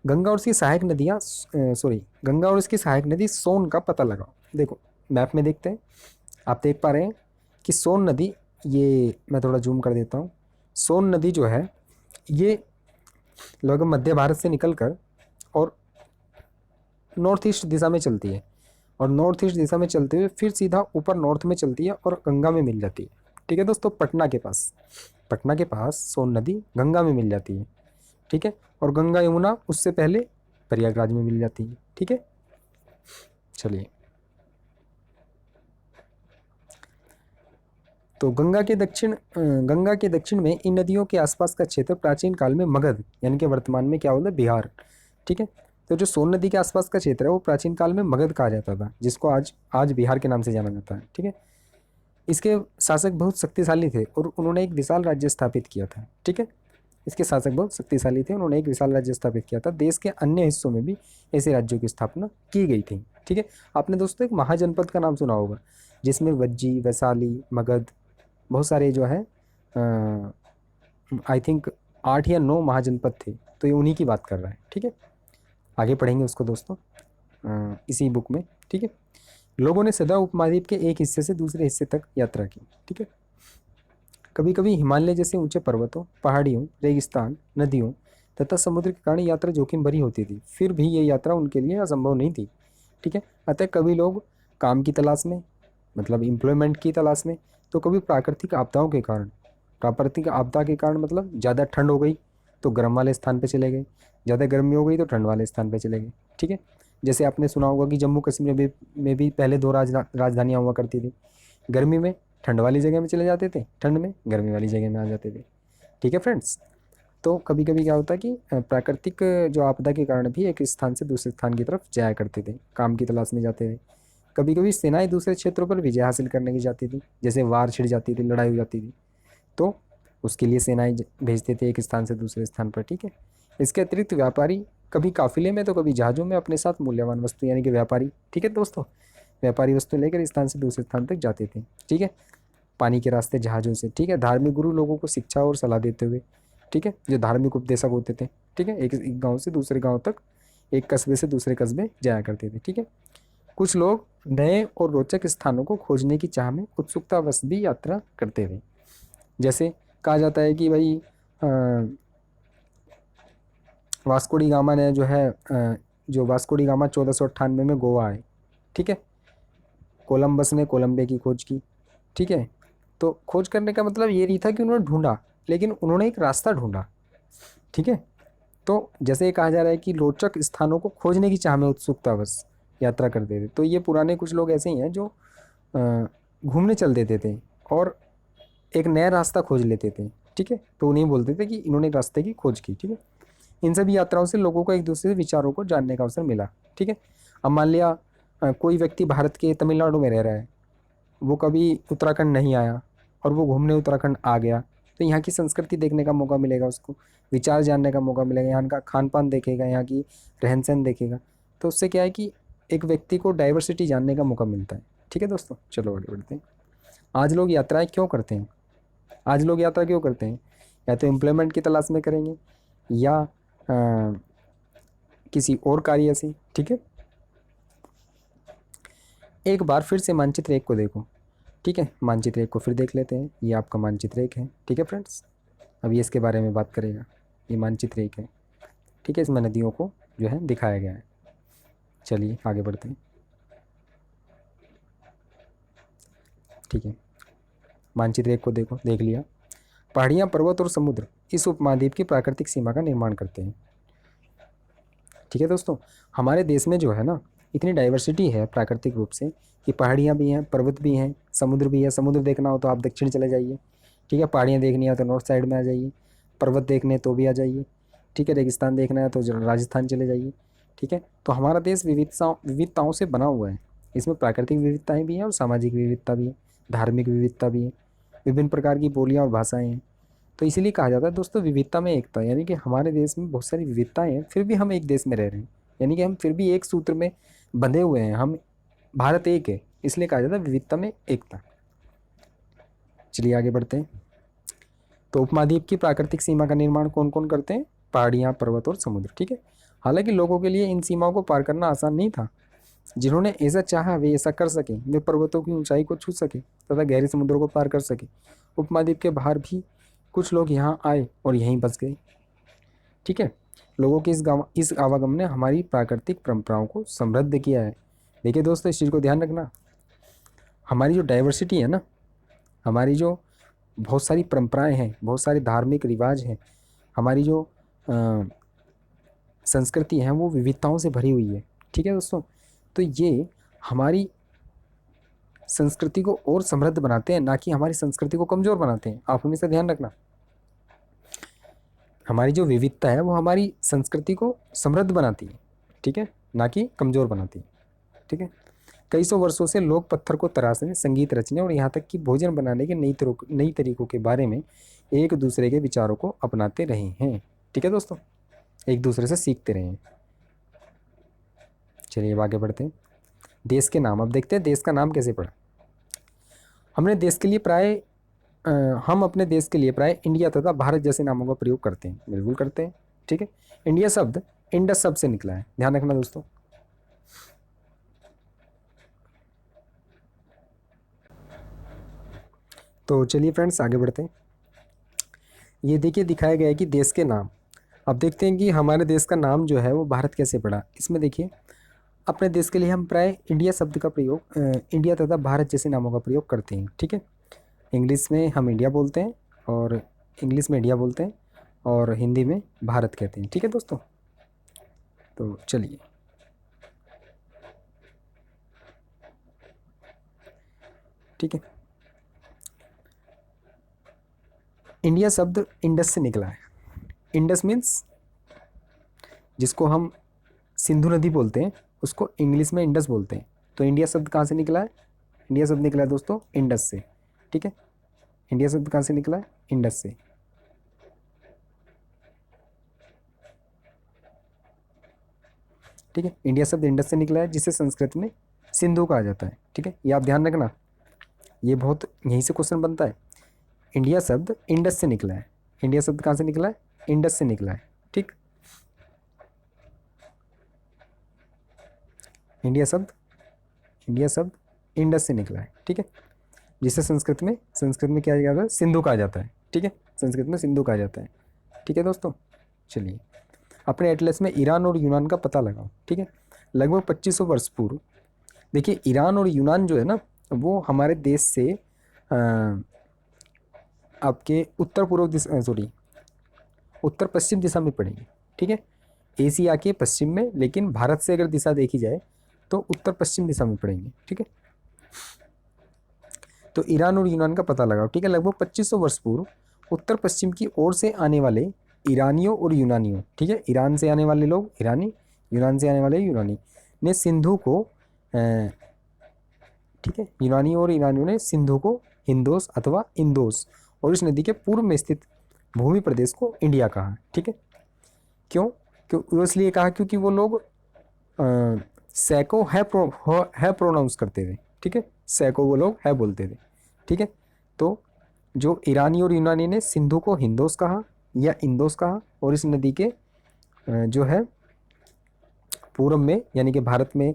गंगा और इसकी सहायक नदियाँ गंगा और इसकी सहायक नदी सोन का पता लगाओ। देखो मैप में देखते हैं, आप देख पा रहे हैं कि सोन नदी, ये मैं थोड़ा जूम कर देता हूँ। सोन नदी जो है ये लगभग मध्य भारत से निकलकर और नॉर्थ ईस्ट दिशा में चलती है, और नॉर्थ ईस्ट दिशा में चलते हुए फिर सीधा ऊपर नॉर्थ में चलती है और गंगा में मिल जाती है। ठीक है दोस्तों, पटना के पास सोन नदी गंगा में मिल जाती है। ठीक है, और गंगा यमुना उससे पहले प्रयागराज में मिल जाती है। ठीक है, चलिए, तो गंगा के दक्षिण में इन नदियों के आसपास का क्षेत्र प्राचीन काल में मगध यानी कि वर्तमान में क्या होता है, बिहार। ठीक है, तो जो सोन नदी के आसपास का क्षेत्र है वो प्राचीन काल में मगध कहा जाता था, जिसको आज बिहार के नाम से जाना जाता है। ठीक है, इसके शासक बहुत शक्तिशाली थे और उन्होंने एक विशाल राज्य स्थापित किया था। ठीक है, इसके शासक बहुत शक्तिशाली थे, उन्होंने एक विशाल राज्य स्थापित किया था। देश के अन्य हिस्सों में भी ऐसे राज्यों की स्थापना की गई थी। ठीक है, आपने दोस्तों एक महाजनपद का नाम सुना होगा, जिसमें वज्जी, वैशाली, मगध, बहुत सारे जो है आई थिंक 8 या 9 महाजनपद थे, तो ये उन्हीं की बात कर रहा है। ठीक है, आगे पढ़ेंगे उसको दोस्तों इसी बुक में। ठीक है, लोगों ने सदा उपमहाद्वीप के एक हिस्से से दूसरे हिस्से तक यात्रा की। ठीक है, कभी कभी हिमालय जैसे ऊंचे पर्वतों, पहाड़ियों, रेगिस्तान, नदियों तथा समुद्र के कारण यात्रा जोखिम भरी होती थी, फिर भी ये यात्रा उनके लिए असंभव नहीं थी। ठीक है, अतः कभी लोग काम की तलाश में, मतलब एम्प्लॉयमेंट की तलाश में, तो कभी प्राकृतिक आपदा के कारण मतलब ज़्यादा ठंड हो गई तो गर्म वाले स्थान पे चले गए, ज़्यादा गर्मी हो गई तो ठंड वाले स्थान पे चले गए। ठीक है, जैसे आपने सुना होगा कि जम्मू कश्मीर में भी पहले 2 राजधानियाँ हुआ करती थी। गर्मी में ठंड वाली जगह में चले जाते थे, ठंड में गर्मी वाली जगह में आ जाते थे। ठीक है फ्रेंड्स, तो कभी कभी क्या होता है कि प्राकृतिक जो आपदा के कारण भी एक स्थान से दूसरे स्थान की तरफ जाया करते थे, काम की तलाश में जाते थे। कभी कभी सेनाएं दूसरे क्षेत्रों पर विजय हासिल करने की जाती थी, जैसे वार छिड़ जाती थी, लड़ाई हो जाती थी, तो उसके लिए सेनाएं भेजते थे एक स्थान से दूसरे स्थान पर। ठीक है, इसके अतिरिक्त व्यापारी कभी काफिले में तो कभी जहाज़ों में अपने साथ मूल्यवान वस्तु यानी कि व्यापारी, ठीक है दोस्तों, व्यापारी वस्तु लेकर स्थान से दूसरे स्थान तक जाते थे। ठीक है, पानी के रास्ते जहाज़ों से। ठीक है, धार्मिक गुरु लोगों को शिक्षा और सलाह देते हुए, ठीक है, जो धार्मिक उपदेशक होते थे, ठीक है, एक गांव से दूसरे गांव तक, एक कस्बे से दूसरे कस्बे जाया करते थे। ठीक है, कुछ लोग नए और रोचक स्थानों को खोजने की चाह में उत्सुकतावश भी यात्रा करते थे। जैसे कहा जाता है कि भाई वास्को डी गामा ने जो वास्को डी गामा 1498 में गोवा आए। ठीक है, कोलंबस ने कोलंबे की खोज की। ठीक है, तो खोज करने का मतलब ये नहीं था कि उन्होंने ढूंढा, लेकिन उन्होंने एक रास्ता ढूंढा। ठीक है। तो जैसे ये कहा जा रहा है कि रोचक स्थानों को खोजने की चाह में उत्सुकता बस यात्रा करते थे, तो ये पुराने कुछ लोग ऐसे ही हैं जो घूमने चल देते थे और एक नया रास्ता खोज लेते थे। ठीक है, तो उन्हें बोलते थे कि इन्होंने एक रास्ते की खोज की। ठीक है, इन सभी यात्राओं से लोगों को एक दूसरे से विचारों को जानने का अवसर मिला। ठीक है, अब मान लिया कोई व्यक्ति भारत के तमिलनाडु में रह रहा है, वो कभी उत्तराखंड नहीं आया और वो घूमने उत्तराखंड आ गया, तो यहाँ की संस्कृति देखने का मौका मिलेगा उसको, विचार जानने का मौका मिलेगा, यहाँ का खान पान देखेगा, यहाँ की रहन सहन देखेगा। तो उससे क्या है कि एक व्यक्ति को डाइवर्सिटी जानने का मौका मिलता है। ठीक है दोस्तों, चलो आगे बढ़ते हैं। आज लोग यात्राएं क्यों करते हैं? आज लोग यात्रा क्यों करते हैं? या तो एम्प्लॉयमेंट की तलाश में करेंगे, या किसी और कार्य से। ठीक है, एक बार फिर से मानचित्र एक को देखो। ठीक है, मानचित्र एक को फिर देख लेते हैं। ये आपका मानचित्र एक है। ठीक है फ्रेंड्स, अब ये इसके बारे में बात करेगा। ये मानचित्र एक है। ठीक है, इसमें नदियों को जो है दिखाया गया है। चलिए आगे बढ़ते हैं। ठीक है, मानचित्र एक को देखो, देख लिया। पहाड़ियाँ, पर्वत और समुद्र इस उपमहाद्वीप की प्राकृतिक सीमा का निर्माण करते हैं। ठीक है दोस्तों, हमारे देश में जो है ना, इतनी डाइवर्सिटी है प्राकृतिक रूप से कि पहाड़ियाँ भी हैं, पर्वत भी हैं, समुद्र भी है। समुद्र देखना हो तो आप दक्षिण चले जाइए। ठीक है, पहाड़ियाँ देखनी हो तो नॉर्थ साइड में आ जाइए, पर्वत देखने तो भी आ जाइए। ठीक है, रेगिस्तान देखना है तो राजस्थान चले जाइए। ठीक है, तो हमारा देश विविधताओं से बना हुआ है। इसमें प्राकृतिक विविधताएँ भी हैं और सामाजिक विविधता भी है, धार्मिक विविधता भी है, विभिन्न प्रकार की बोलियाँ और भाषाएँ हैं। तो इसीलिए कहा जाता है दोस्तों, विविधता में एकता। यानी कि हमारे देश में बहुत सारी विविधताएं हैं, फिर भी हम एक देश में रह रहे हैं। यानी कि हम फिर भी एक सूत्र में बंधे हुए हैं। हम भारत एक है, इसलिए कहा जाता है विविधता में एकता। चलिए आगे बढ़ते हैं। तो उपमहाद्वीप की प्राकृतिक सीमा का निर्माण कौन कौन करते हैं? पहाड़ियाँ, पर्वत और समुद्र। ठीक है, हालांकि लोगों के लिए इन सीमाओं को पार करना आसान नहीं था। जिन्होंने ऐसा चाहा वे ऐसा कर सके। वे पर्वतों की ऊंचाई को छू सके तथा गहरे समुद्रों को पार कर सके। उपमहाद्वीप के बाहर भी कुछ लोग यहाँ आए और यहीं बस गए। ठीक है, लोगों की इस आवागमन ने हमारी प्राकृतिक परंपराओं को समृद्ध किया है। देखिए दोस्तों, इस चीज़ को ध्यान रखना। हमारी जो डाइवर्सिटी है ना, हमारी जो बहुत सारी परंपराएं हैं, बहुत सारे धार्मिक रिवाज हैं, हमारी जो संस्कृति है वो विविधताओं से भरी हुई है। ठीक है दोस्तों, तो ये हमारी संस्कृति को और समृद्ध बनाते हैं, ना कि हमारी संस्कृति को कमज़ोर बनाते हैं। आप हमेशा ध्यान रखना, हमारी जो विविधता है वो हमारी संस्कृति को समृद्ध बनाती है। ठीक है, ना कि कमज़ोर बनाती है। ठीक है, कई सौ वर्षों से लोग पत्थर को तराशने, संगीत रचने और यहाँ तक कि भोजन बनाने के नई तरीकों के बारे में एक दूसरे के विचारों को अपनाते रहे हैं। ठीक है दोस्तों, एक दूसरे से सीखते रहे हैं। चलिए अब आगे बढ़ते हैं। देश के नाम, अब देखते हैं देश का नाम कैसे पड़ा। हमने देश के लिए प्राय हम अपने देश के लिए प्राय इंडिया तथा भारत जैसे नामों का प्रयोग करते हैं। बिल्कुल करते हैं। ठीक है, इंडिया शब्द इंडस शब्द से निकला है, ध्यान रखना दोस्तों। तो चलिए फ्रेंड्स आगे बढ़ते हैं। ये देखिए दिखाया गया है कि देश के नाम। अब देखते हैं कि हमारे देश का नाम जो है वो भारत कैसे पड़ा। इसमें देखिए, अपने देश के लिए हम प्राय इंडिया शब्द का प्रयोग इंडिया तथा भारत जैसे नामों का प्रयोग करते हैं। ठीक है, इंग्लिश में हम इंडिया बोलते हैं, और इंग्लिश में इंडिया बोलते हैं, और हिंदी में भारत कहते हैं। ठीक है दोस्तों, तो चलिए ठीक है, इंडिया शब्द इंडस से निकला है। इंडस मीन्स जिसको हम सिंधु नदी बोलते हैं, उसको इंग्लिश में इंडस बोलते हैं। तो इंडिया शब्द कहाँ से निकला है? इंडिया शब्द निकला है दोस्तों इंडस से। ठीक है, इंडिया शब्द कहाँ से निकला है? इंडस से। ठीक है, इंडिया शब्द इंडस से निकला है, जिसे संस्कृत में सिंधु कहा जाता है। ठीक है, ये आप ध्यान रखना, ये बहुत यहीं से क्वेश्चन बनता है। इंडिया शब्द इंडस से निकला है। इंडिया शब्द कहाँ से निकला है? इंडस से निकला है। ठीक, इंडिया शब्द इंडस से निकला है। ठीक है, जिसे संस्कृत में क्या जाता है? सिंधु कहा जाता है। ठीक है, संस्कृत में सिंधु कहा जाता है। ठीक है दोस्तों, चलिए अपने एटलस में ईरान और यूनान का पता लगाओ। ठीक है, लगभग 2500 वर्ष पूर्व, देखिए ईरान और यूनान जो है ना, वो हमारे देश से आपके उत्तर पूर्व दिशा, सॉरी उत्तर पश्चिम दिशा में पड़ेंगी, ठीक है, एशिया के पश्चिम में, लेकिन भारत से अगर दिशा देखी जाए तो उत्तर पश्चिम दिशा में पड़ेंगे, ठीक है। तो ईरान और यूनान का पता लगाओ, ठीक है। लगभग 2500 वर्ष पूर्व उत्तर पश्चिम की ओर से आने वाले ईरानियों और यूनानियों, ठीक है, ईरान से आने वाले लोग ईरानी, यूनान से आने वाले यूनानी ने सिंधु को ठीक है, यूनानी और ईरानियों ने सिंधु को हिंदोस अथवा इंदोस और इस नदी के पूर्व में स्थित भूमि प्रदेश को इंडिया कहा, ठीक है। क्यों? क्यों इसलिए कहा क्योंकि वो लोग सैको है प्रोनाउंस करते थे, ठीक है, सैको वो लोग है बोलते थे, ठीक है। तो जो ईरानी और यूनानी ने सिंधु को हिंदोस कहा या इंदोस कहा और इस नदी के जो है पूर्व में, यानी कि भारत में,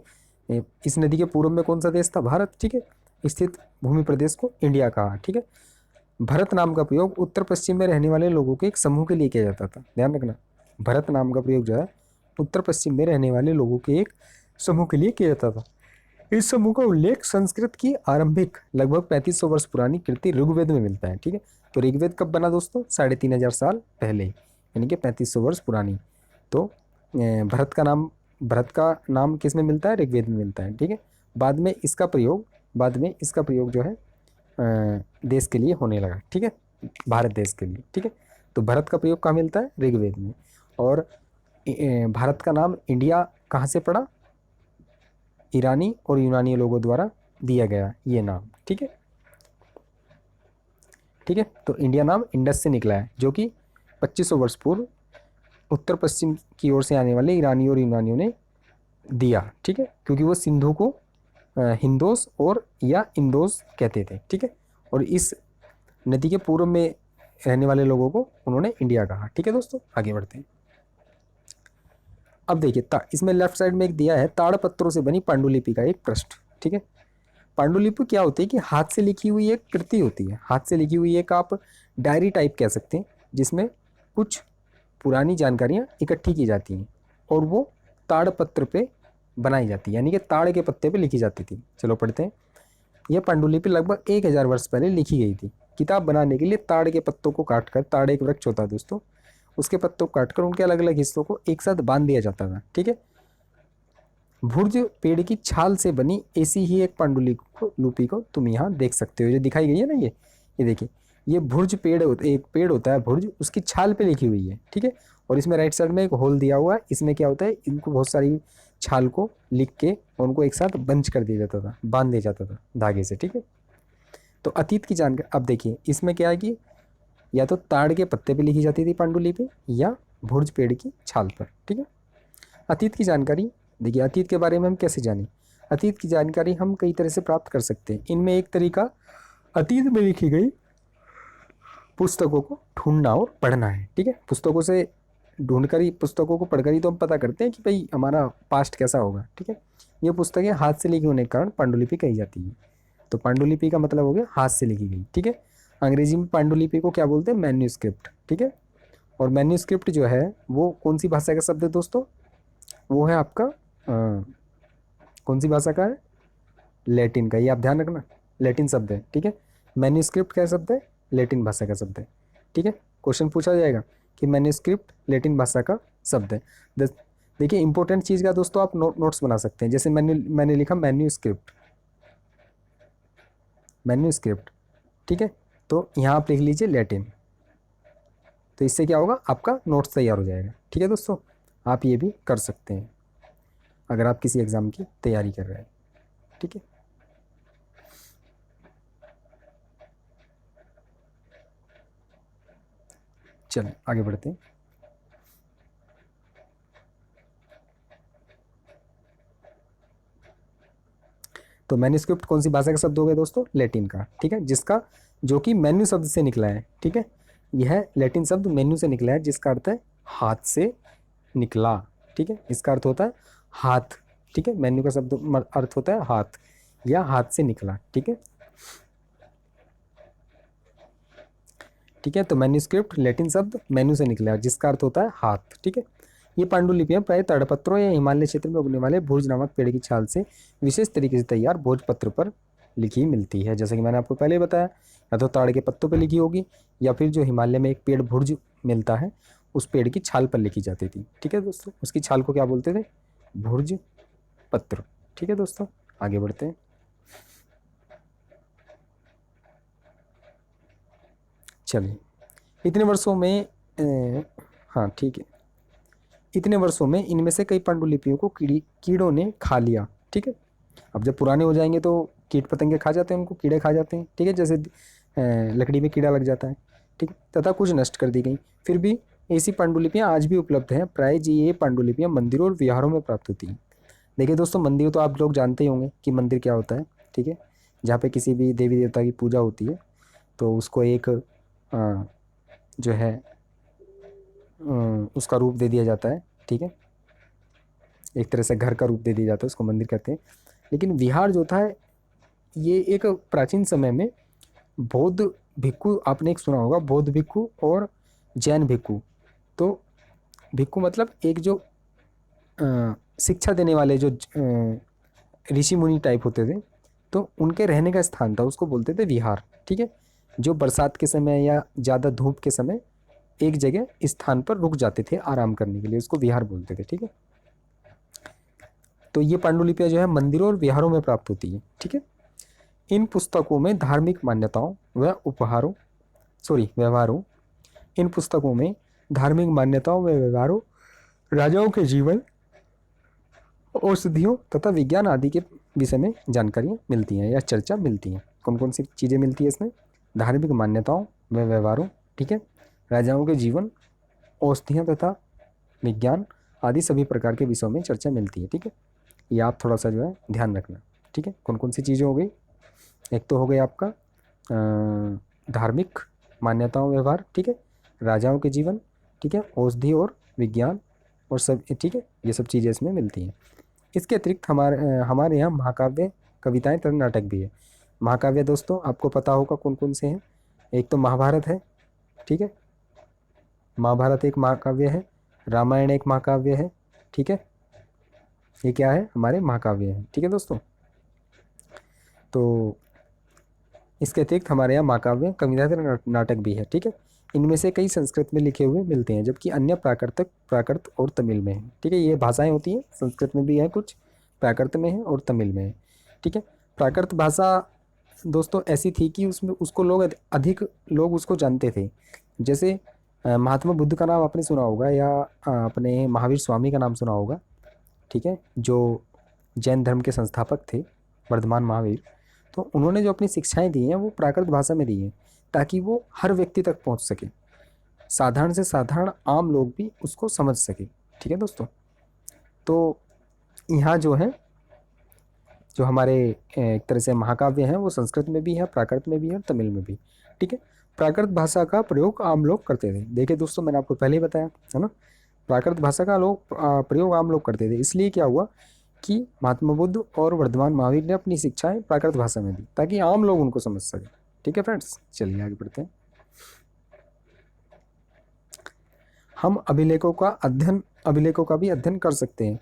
इस नदी के पूर्व में कौन सा देश था? भारत, ठीक है, स्थित भूमि प्रदेश को इंडिया कहा, ठीक है। भरत नाम का प्रयोग उत्तर पश्चिम में रहने वाले लोगों के एक समूह के लिए किया जाता था, ध्यान रखना। भरत नाम का प्रयोग जो है उत्तर पश्चिम में रहने वाले लोगों के एक समूह के लिए किया जाता था। इस समूह का उल्लेख संस्कृत की आरंभिक लगभग 3500 वर्ष पुरानी कृति ऋग्वेद में मिलता है, ठीक है। तो ऋग्वेद कब बना दोस्तों? 3500 साल पहले, यानी कि 3500 वर्ष पुरानी। तो भरत का नाम किस में मिलता है? ऋग्वेद में मिलता है, ठीक है। बाद में इसका प्रयोग जो है देश के लिए होने लगा, ठीक है, भारत देश के लिए, ठीक है। तो भरत का प्रयोग कहाँ मिलता है? ऋग्वेद में। और भारत का नाम इंडिया कहाँ से पड़ा? ईरानी और यूनानी लोगों द्वारा दिया गया ये नाम, ठीक है, ठीक है। तो इंडिया नाम इंडस से निकला है, जो कि 2500 वर्ष पूर्व उत्तर पश्चिम की ओर से आने वाले ईरानी और यूनानियों ने दिया, ठीक है, क्योंकि वो सिंधु को हिंदोस और या इंदोस कहते थे, ठीक है। और इस नदी के पूर्व में रहने वाले लोगों को उन्होंने इंडिया कहा, ठीक है दोस्तों। आगे बढ़ते हैं। अब देखिए इसमें लेफ्ट साइड में एक दिया है ताड़ पत्रों से बनी पांडुलिपि का एक पृष्ठ, ठीक है। पांडुलिपि क्या होती है कि हाथ से लिखी हुई एक कृति होती है, हाथ से लिखी हुई एक आप डायरी टाइप कह सकते हैं, जिसमें कुछ पुरानी जानकारियाँ इकट्ठी की जाती हैं और वो ताड़ पत्र पे बनाई जाती है, यानी कि ताड़ के पत्ते पे लिखी जाती थी। चलो पढ़ते हैं। यह पांडुलिपि लगभग 1000 वर्ष पहले लिखी गई थी। किताब बनाने के लिए ताड़ के पत्तों को काटकर, ताड़ एक वृक्ष होता है दोस्तों, उसके पत्तों को काटकर उनके अलग अलग हिस्सों को एक साथ बांध दिया जाता था, ठीक है। भुर्ज पेड़ की छाल से बनी ऐसी ही एक पांडुलिपि को तुम यहाँ देख सकते हो, जो दिखाई गई है ना, ये देखिए, ये भुर्ज एक पेड़ होता है भुर्ज, उसकी छाल पे लिखी हुई है, ठीक है। और इसमें राइट साइड में एक होल दिया हुआ है, इसमें क्या होता है, इनको बहुत सारी छाल को लिख के और उनको एक साथ बंच कर दिया जाता था, बांध दिया जाता था धागे से, ठीक है। तो अतीत की जानकारी अब देखिए, इसमें क्या है कि या तो ताड़ के पत्ते पे लिखी जाती थी पांडुलिपि या भुर्ज पेड़ की छाल पर, ठीक है। अतीत की जानकारी देखिए, अतीत के बारे में हम कैसे जानें? अतीत की जानकारी हम कई तरह से प्राप्त कर सकते हैं। इनमें एक तरीका अतीत में लिखी गई पुस्तकों को ढूंढना और पढ़ना है, ठीक है। पुस्तकों से ढूंढकर ही, पुस्तकों को पढ़कर ही तो हम पता करते हैं कि भाई हमारा पास्ट कैसा होगा, ठीक है। ये पुस्तकें हाथ से लिखी होने के कारण पांडुलिपि कही जाती है। तो पांडुलिपि का मतलब हो गया हाथ से लिखी गई, ठीक है। अंग्रेजी में पांडुलिपि को क्या बोलते हैं? मैन्यूस्क्रिप्ट, ठीक है। और मैन्यूस्क्रिप्ट जो है वो कौन सी भाषा का शब्द है दोस्तों? वो है आपका कौन सी भाषा का है? लैटिन का। ये आप ध्यान रखना, लैटिन शब्द है, ठीक है। मैन्यूस्क्रिप्ट क्या शब्द है? लैटिन भाषा का शब्द है, ठीक है। क्वेश्चन पूछा जाएगा कि मैन्यूस्क्रिप्ट लैटिन भाषा का शब्द है। देखिए इंपॉर्टेंट चीज़ का दोस्तों आप नोट्स बना सकते हैं। जैसे मैंने लिखा मैन्यूस्क्रिप्ट, ठीक है। तो यहाँ आप लिख लीजिए लैटिन, तो इससे क्या होगा, आपका नोट्स तैयार हो जाएगा, ठीक है दोस्तों। आप ये भी कर सकते हैं अगर आप किसी एग्ज़ाम की तैयारी कर रहे हैं, ठीक है। चलिए आगे बढ़ते हैं। तो मैन्यूस्क्रिप्ट कौन सी भाषा का शब्द हो गया दोस्तों? लैटिन का, ठीक है, जिसका जो कि मेन्यू शब्द से निकला है, ठीक है। यह लैटिन शब्द मेन्यू से निकला है, जिसका अर्थ है हाथ से निकला, ठीक है। इसका अर्थ होता है हाथ, ठीक है। मेन्यू का शब्द अर्थ होता है हाथ या हाथ से निकला, ठीक है, ठीक है। तो मैन्यूस्क्रिप्ट लैटिन शब्द मेन्यू से निकला है, जिसका अर्थ होता है हाथ, ठीक है। ये पांडुलिपियां प्राय ताड़पत्रों या हिमालय क्षेत्र में उगने वाले भोज नामक पेड़ की छाल से विशेष तरीके से तैयार भोजपत्र पर लिखी मिलती है। जैसे कि मैंने आपको पहले बताया, या तो ताड़ के पत्तों पर लिखी होगी या फिर जो हिमालय में एक पेड़ भुर्ज मिलता है उस पेड़ की छाल पर लिखी जाती थी। ठीक है दोस्तों, उसकी छाल को क्या बोलते थे? भुर्ज पत्र। ठीक है दोस्तों, आगे बढ़ते हैं। चलिए, इतने वर्षों में हाँ ठीक है, इतने वर्षों में इनमें से कई पांडुलिपियों को कीड़ों ने खा लिया। ठीक है, अब जब पुराने हो जाएंगे तो कीट पतंगे खा जाते हैं उनको, कीड़े खा जाते हैं। ठीक है, जैसे लकड़ी में कीड़ा लग जाता है। ठीक, तथा कुछ नष्ट कर दी गई। फिर भी ऐसी पांडुलिपियां आज भी उपलब्ध हैं। प्राय जी ये पांडुलिपियां मंदिरों और विहारों में प्राप्त होती हैं। देखिए दोस्तों, मंदिर तो आप लोग जानते ही होंगे कि मंदिर क्या होता है। ठीक है, जहाँ पे किसी भी देवी देवता की पूजा होती है तो उसको एक जो है उसका रूप दे दिया जाता है। ठीक है, एक तरह से घर का रूप दे दिया जाता है, उसको मंदिर कहते हैं। लेकिन विहार जो था, ये एक प्राचीन समय में बौद्ध भिक्खु, आपने एक सुना होगा, बौद्ध भिक्खु और जैन भिक्खु। तो भिक्खु मतलब एक जो शिक्षा देने वाले जो ऋषि मुनि टाइप होते थे, तो उनके रहने का स्थान था, उसको बोलते थे विहार। ठीक है, जो बरसात के समय या ज़्यादा धूप के समय एक जगह स्थान पर रुक जाते थे आराम करने के लिए, उसको विहार बोलते थे। ठीक है, तो ये पांडुलिपियां जो है मंदिरों और विहारों में प्राप्त होती है। ठीक है, इन पुस्तकों में धार्मिक मान्यताओं व उपहारों व्यवहारों इन पुस्तकों में धार्मिक मान्यताओं व व्यवहारों, राजाओं के जीवन, औषधियों तथा विज्ञान आदि के विषय में जानकारियाँ मिलती हैं या चर्चा मिलती हैं। कौन कौन सी चीज़ें मिलती है इसमें? धार्मिक मान्यताओं व व्यवहारों, ठीक है, राजाओं के जीवन, औषधियाँ तथा विज्ञान आदि सभी प्रकार के विषयों में चर्चा मिलती है। ठीक है, ये आप थोड़ा सा जो है ध्यान रखना। ठीक है, कौन कौन सी चीज़ें हो गई? एक तो हो गया आपका धार्मिक मान्यताओं व्यवहार, ठीक है, राजाओं के जीवन, ठीक है, औषधि और विज्ञान और सब, ठीक है, ये सब चीज़ें इसमें मिलती हैं। इसके अतिरिक्त हमारे यहाँ महाकाव्य, कविताएं तथा नाटक भी है। महाकाव्य दोस्तों आपको पता होगा कौन कौन से हैं। एक तो महाभारत है, ठीक है, महाभारत एक महाकाव्य है, रामायण एक महाकाव्य है। ठीक है, ये क्या है? हमारे महाकाव्य हैं। ठीक है दोस्तों, तो इसके अतिरिक्त हमारे यहाँ महाकाव्य, कविता तथा नाटक भी है। ठीक है, इनमें से कई संस्कृत में लिखे हुए मिलते हैं, जबकि अन्य प्राकृत और तमिल में है। ठीक है, ये भाषाएं होती हैं, संस्कृत में भी है कुछ, प्राकृत में है और तमिल में है। ठीक है, प्राकृत भाषा दोस्तों ऐसी थी कि उसमें उसको अधिक लोग उसको जानते थे। जैसे महात्मा बुद्ध का नाम आपने सुना होगा, या अपने महावीर स्वामी का नाम सुना होगा। ठीक है, जो जैन धर्म के संस्थापक थे, वर्धमान महावीर, तो उन्होंने जो अपनी शिक्षाएं दी हैं वो प्राकृत भाषा में दी हैं, ताकि वो हर व्यक्ति तक पहुंच सके, साधारण से साधारण आम लोग भी उसको समझ सके। ठीक है दोस्तों, तो यहाँ जो है, जो हमारे एक तरह से महाकाव्य हैं वो संस्कृत में भी है, प्राकृत में भी है और तमिल में भी। ठीक है, प्राकृत भाषा का प्रयोग आम लोग करते थे। देखिए दोस्तों, मैंने आपको पहले ही बताया है ना, प्राकृत भाषा का प्रयोग आम लोग करते थे। इसलिए क्या हुआ कि महात्मा बुद्ध और वर्धमान महावीर ने अपनी शिक्षाएं प्राकृत भाषा में दी, ताकि आम लोग उनको समझ सके। ठीक है फ्रेंड्स, चलिए आगे बढ़ते हैं। हम अभिलेखों का भी अध्ययन कर सकते हैं।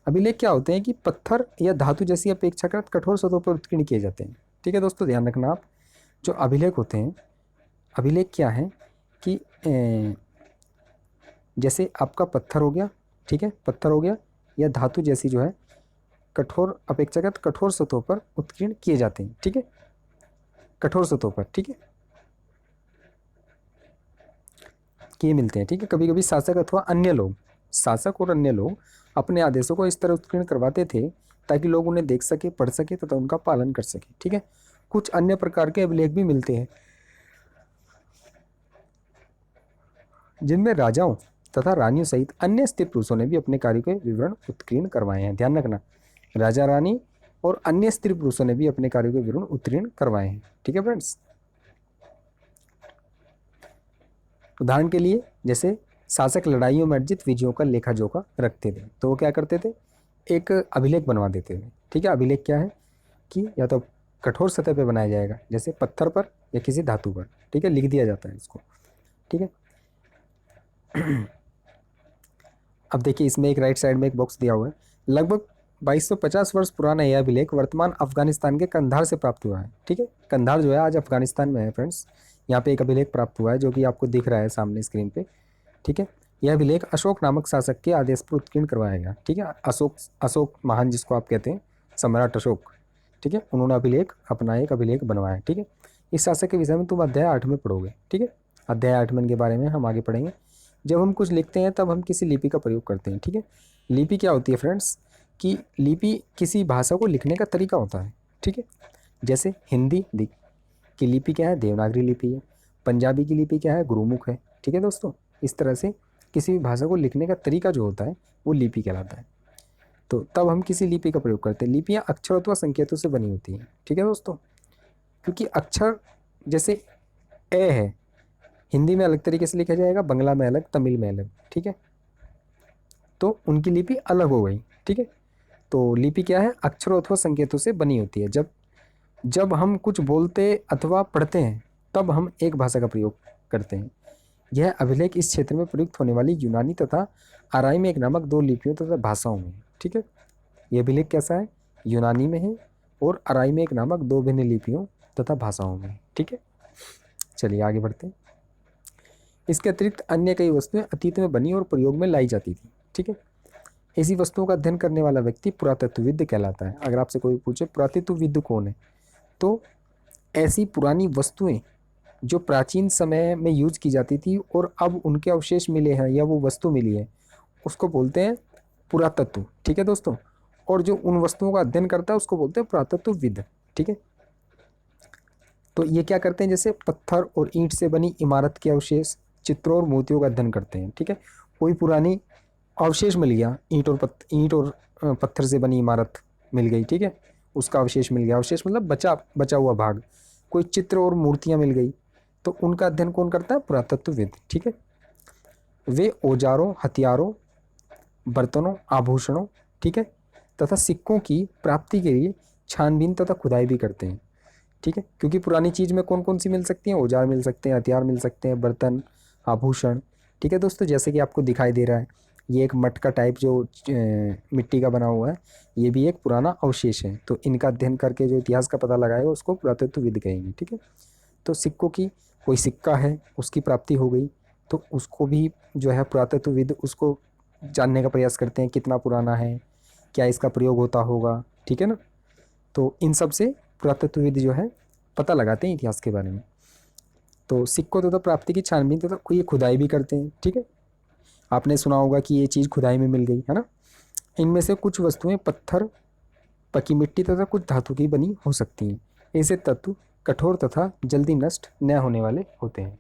अभिलेख क्या होते हैं कि पत्थर या धातु जैसी अपेक्षाकृत कठोर सतहों पर उत्कीर्ण किए जाते हैं। ठीक है दोस्तों, ध्यान रखना आप, जो अभिलेख होते हैं, अभिलेख क्या है कि जैसे आपका पत्थर हो गया, ठीक है, पत्थर हो गया, या धातु जैसी जो है अपेक्षाकृत कठोर सतहों पर उत्कीर्ण किए जाते हैं। ठीक है, कठोर सतहों पर, ठीक है, किए मिलते हैं। ठीक है, कभी कभी शासक और अन्य लोग अपने आदेशों को इस तरह उत्कीर्ण करवाते थे ताकि लोग उन्हें देख सके, पढ़ सके तथा उनका पालन कर सके। ठीक है, कुछ अन्य प्रकार के अभिलेख भी मिलते हैं, जिनमें राजाओं तथा रानियों सहित अन्य स्त्री पुरुषों ने भी अपने कार्यों के विवरण उत्कीर्ण करवाए हैं। ध्यान रखना, राजा रानी और अन्य स्त्री पुरुषों ने भी अपने कार्यों के विवरण उत्कीर्ण करवाए हैं। ठीक है फ्रेंड्स, उदाहरण के लिए जैसे शासक लड़ाइयों में अर्जित विजयों का लेखा जोखा रखते थे, तो वो क्या करते थे? एक अभिलेख बनवा देते थे। ठीक है, अभिलेख क्या है कि या तो कठोर सतह पे बनाया जाएगा, जैसे पत्थर पर या किसी धातु पर। ठीक है, लिख दिया जाता है इसको। ठीक है, अब देखिए इसमें एक राइट साइड में एक बॉक्स दिया हुआ है। लगभग 2250 वर्ष पुराना यह अभिलेख वर्तमान अफगानिस्तान के कंधार से प्राप्त हुआ है। ठीक है, कंधार जो है आज अफगानिस्तान में है फ्रेंड्स। यहाँ पे एक अभिलेख प्राप्त हुआ है जो कि आपको दिख रहा है सामने स्क्रीन पे। ठीक है, यह अभिलेख अशोक नामक शासक के आदेश पर उत्कीर्ण करवाया गया। ठीक है, अशोक अशोक महान जिसको आप कहते हैं, सम्राट अशोक, ठीक है, उन्होंने अभिलेख अपना एक अभिलेख बनवाया। ठीक है, इस शासक के विषय में तुम अध्याय 8 में पढ़ोगे। ठीक है, अध्याय 8 में इनके बारे में हम आगे पढ़ेंगे। जब हम कुछ लिखते हैं तब हम किसी लिपि का प्रयोग करते हैं। ठीक है, लिपि क्या होती है फ्रेंड्स, कि लिपि किसी भाषा को लिखने का तरीका होता है। ठीक है, जैसे हिंदी की लिपि क्या है, देवनागरी लिपि है। पंजाबी की लिपि क्या है, गुरुमुख है। ठीक है दोस्तों, इस तरह से किसी भी भाषा को लिखने का तरीका जो होता है वो लिपि कहलाता है। तो तब हम किसी लिपि का प्रयोग करते हैं। लिपियाँ अक्षर अथवा संकेतों से बनी होती हैं। ठीक है दोस्तों, क्योंकि अक्षर जैसे ए है, हिंदी में अलग तरीके से लिखा जाएगा, बंगला में अलग, तमिल में अलग। ठीक है, तो उनकी लिपि अलग हो गई। ठीक है, तो लिपि क्या है, अक्षरों अथवा संकेतों से बनी होती है। जब जब हम कुछ बोलते अथवा पढ़ते हैं तब हम एक भाषा का प्रयोग करते हैं। यह अभिलेख इस क्षेत्र में प्रयुक्त होने वाली यूनानी तथा अराइमेक नामक दो लिपियों तथा भाषाओं में। ठीक है, यह अभिलेख कैसा है, यूनानी में है और अराइमेक नामक दो भिन्न लिपियों तथा भाषाओं में। ठीक है, चलिए आगे बढ़ते हैं। इसके अतिरिक्त अन्य कई वस्तुएं अतीत में बनी और प्रयोग में लाई जाती थी। ठीक है, ऐसी वस्तुओं का अध्ययन करने वाला व्यक्ति पुरातत्वविद कहलाता है। अगर आपसे कोई पूछे पुरातत्वविद कौन है, तो ऐसी पुरानी वस्तुएं जो प्राचीन समय में यूज की जाती थी और अब उनके अवशेष मिले हैं या वो वस्तु मिली है, उसको बोलते हैं पुरातत्व। ठीक है दोस्तों, और जो उन वस्तुओं का अध्ययन करता है उसको बोलते हैं पुरातत्वविद। ठीक है, तो ये क्या करते हैं, जैसे पत्थर और ईंट से बनी इमारत के अवशेष, चित्रों और मूर्तियों का अध्ययन करते हैं। ठीक है, कोई पुरानी अवशेष मिल गया, ईंट और पत्थर से बनी इमारत मिल गई। ठीक है, उसका अवशेष मिल गया, अवशेष मतलब बचा हुआ भाग। कोई चित्र और मूर्तियां मिल गई, तो उनका अध्ययन कौन करता है, पुरातत्वविद। ठीक है, वे औजारों, हथियारों, बर्तनों, आभूषणों, ठीक है, तथा सिक्कों की प्राप्ति के लिए छानबीन तथा खुदाई भी करते हैं। ठीक है, क्योंकि पुरानी चीज़ में कौन कौन सी मिल सकती हैं, औजार मिल सकते हैं, हथियार मिल सकते हैं, बर्तन, आभूषण। ठीक है दोस्तों, जैसे कि आपको दिखाई दे रहा है, ये एक मटका टाइप जो मिट्टी का बना हुआ है, ये भी एक पुराना अवशेष है। तो इनका अध्ययन करके जो इतिहास का पता लगाएगा उसको पुरातत्वविद कहेंगे। ठीक है, तो सिक्कों की, कोई सिक्का है उसकी प्राप्ति हो गई, तो उसको भी जो है पुरातत्वविद उसको जानने का प्रयास करते हैं, कितना पुराना है, क्या इसका प्रयोग होता होगा। ठीक है ना, तो इन सब से पुरातत्वविद जो है पता लगाते हैं इतिहास के बारे में। तो सिक्कों तथा प्राप्ति की छानबीन तथा ये खुदाई भी करते हैं। ठीक है, आपने सुना होगा कि ये चीज़ खुदाई में मिल गई है ना। इनमें से कुछ वस्तुएं पत्थर, पकी मिट्टी तथा कुछ धातु की बनी हो सकती हैं। ऐसे तत्व कठोर तथा जल्दी नष्ट न होने वाले होते हैं,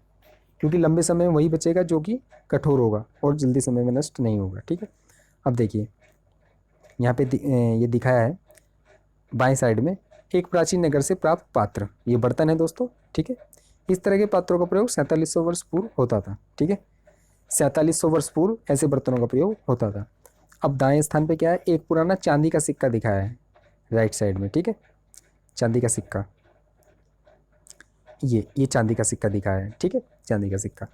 क्योंकि लंबे समय में वही बचेगा जो कि कठोर होगा और जल्दी समय में नष्ट नहीं होगा। ठीक है, अब देखिए यहाँ पे ये दिखाया है बाएं साइड में, एक प्राचीन नगर से प्राप्त पात्र, ये बर्तन है दोस्तों। ठीक है, इस तरह के पात्रों का प्रयोग 4700 वर्ष पूर्व होता था। ठीक है, 4700 वर्ष पूर्व ऐसे बर्तनों का प्रयोग होता था। अब दाएं स्थान पे क्या है, एक पुराना चांदी का सिक्का दिखाया है राइट साइड में। ठीक है, चांदी का सिक्का, ये चांदी का सिक्का दिखाया है। ठीक है, चांदी का सिक्का,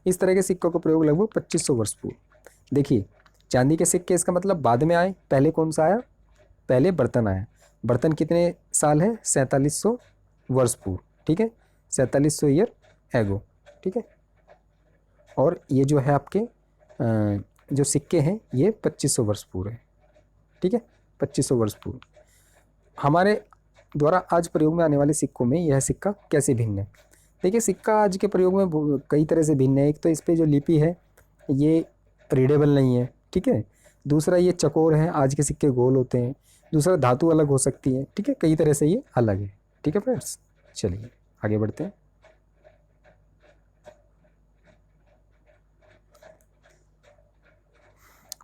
इस तरह के सिक्कों का प्रयोग लगभग 2500 वर्ष पूर्व। देखिए चांदी के सिक्के, इसका मतलब बाद में आए, पहले कौन सा आया, पहले बर्तन आया। बर्तन कितने साल है, 4700 वर्ष पूर्व। ठीक है, 4700 ईयर एगो। ठीक है, और ये जो है आपके जो सिक्के हैं ये 2500 वर्ष पूर्व है। ठीक है, 2500 वर्ष पूर्व। हमारे द्वारा आज प्रयोग में आने वाले सिक्कों में यह सिक्का कैसे भिन्न है। देखिए सिक्का आज के प्रयोग में कई तरह से भिन्न है। एक तो इस पर जो लिपि है ये रीडेबल नहीं है। ठीक है, दूसरा ये चकोर है, आज के सिक्के गोल होते हैं। दूसरा धातु अलग हो सकती है। ठीक है, कई तरह से ये अलग है। ठीक है फ्रेंड्स, चलिए आगे बढ़ते हैं।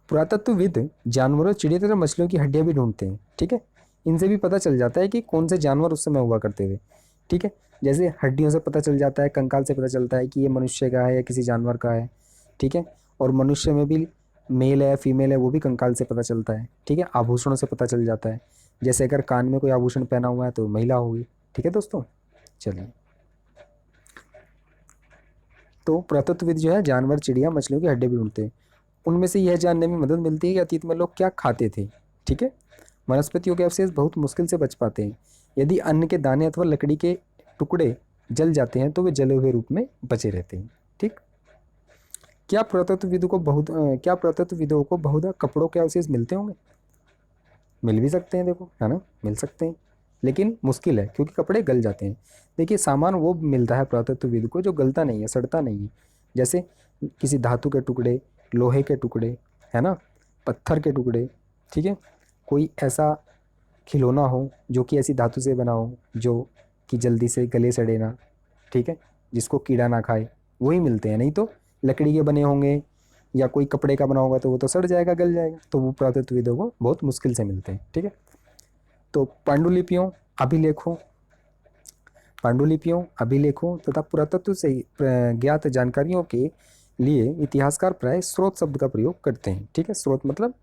पुरातत्वविद जानवरों, चिड़िया तथा मछलियों की हड्डियां भी ढूंढते हैं। ठीक है, इनसे भी पता चल जाता है कि कौन से जानवर उस समय हुआ करते थे। ठीक है, जैसे हड्डियों से पता चल जाता है, कंकाल से पता चलता है कि ये मनुष्य का है या किसी जानवर का है। ठीक है, और मनुष्य में भी मेल है फीमेल है वो भी कंकाल से पता चलता है। ठीक है, आभूषणों से पता चल जाता है, जैसे अगर कान में कोई आभूषण पहना हुआ है तो महिला होगी। ठीक है दोस्तों, चलिए, तो पुरातत्वविद जो है जानवर, चिड़िया, मछलियों की हड्डियां भी ढूंढते हैं। उनमें से यह जानने में मदद मिलती है कि अतीत में लोग क्या खाते थे। ठीक है, वनस्पतियों के अवशेष बहुत मुश्किल से बच पाते हैं। यदि अन्न के दाने अथवा लकड़ी के टुकड़े जल जाते हैं तो वे जले हुए रूप में बचे रहते हैं। ठीक, क्या पुरातत्वविदों को बहुधा कपड़ों के अवशेष मिलते होंगे? मिल भी सकते हैं, देखो, है ना, मिल सकते हैं, लेकिन मुश्किल है क्योंकि कपड़े गल जाते हैं। देखिए, सामान वो मिलता है पुरातत्वविद को जो गलता नहीं है, सड़ता नहीं है। जैसे किसी धातु के टुकड़े, लोहे के टुकड़े, है ना, पत्थर के टुकड़े, ठीक है, कोई ऐसा खिलौना हो जो कि ऐसी धातु से बना हो जो कि जल्दी से गले सड़े ना, ठीक है, जिसको कीड़ा ना खाए, वही मिलते हैं। नहीं तो लकड़ी के बने होंगे या कोई कपड़े का बना होगा तो वो तो सड़ जाएगा, गल जाएगा, तो वो पुरातत्वविदों को बहुत मुश्किल से मिलते हैं, ठीक है। तो अभिलेखों पांडुलिपियों, अभिलेखों तथा पुरातत्व से ज्ञात जानकारियों के लिए इतिहासकार प्राय स्रोत शब्द का प्रयोग करते हैं, ठीक है। स्रोत मतलब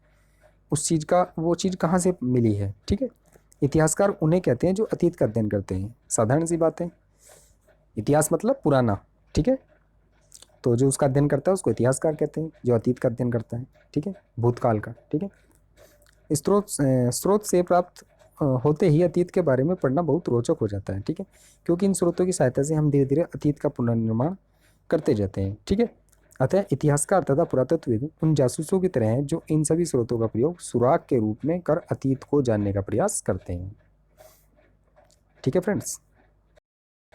उस चीज़ का, वो चीज़ कहाँ से मिली है, ठीक है। इतिहासकार उन्हें कहते हैं जो अतीत का अध्ययन करते हैं, साधारण सी बात है। इतिहास मतलब पुराना, ठीक है, तो जो उसका अध्ययन करता है उसको इतिहासकार कहते हैं, जो अतीत का अध्ययन करता है, ठीक है, भूतकाल का, ठीक है। स्रोत से प्राप्त होते ही अतीत के बारे में पढ़ना बहुत रोचक हो जाता है, ठीक है, क्योंकि इन स्रोतों की सहायता से हम धीरे धीरे अतीत का पुनर्निर्माण करते जाते हैं, ठीक है। अतः इतिहासकार तथा पुरातत्वविद उन जासूसों की तरह हैं जो इन सभी स्रोतों का प्रयोग सुराग के रूप में कर अतीत को जानने का प्रयास करते हैं, ठीक है फ्रेंड्स।